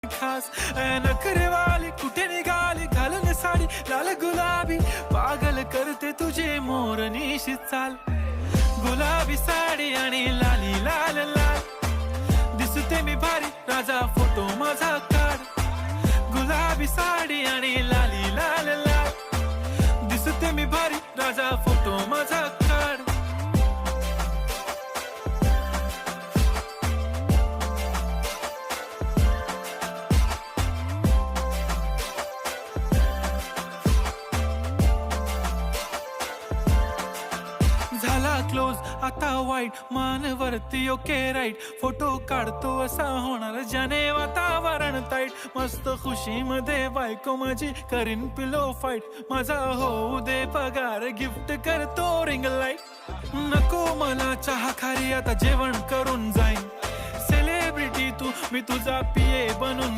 खास नखरेवाली कुठे निघाली घालून साडी लाल गुलाबी पागल करते तुझे मोरनीशी चाल गुलाबी साडी आणि लाली लाल लाल दिसते मी भारी राजा फोटो माझा काढ गुलाबी साडी आणि लाली लाल लाल दिसते मी भारी राजा फोटो माझा काढ झाला क्लोज आता वाईट मानवरती ओके राईट फोटो काढतो असा होणार ज्याने वातावरण ताईट मस्त खुशी मध्ये बायको माझी करीन पिलो फाईट माझा होऊ दे पगार गिफ्ट करतो रिंग लाईट नको मला चहा खारी आता जेवण करून जाईन सेलिब्रिटी तू मी तुझा पिये बनून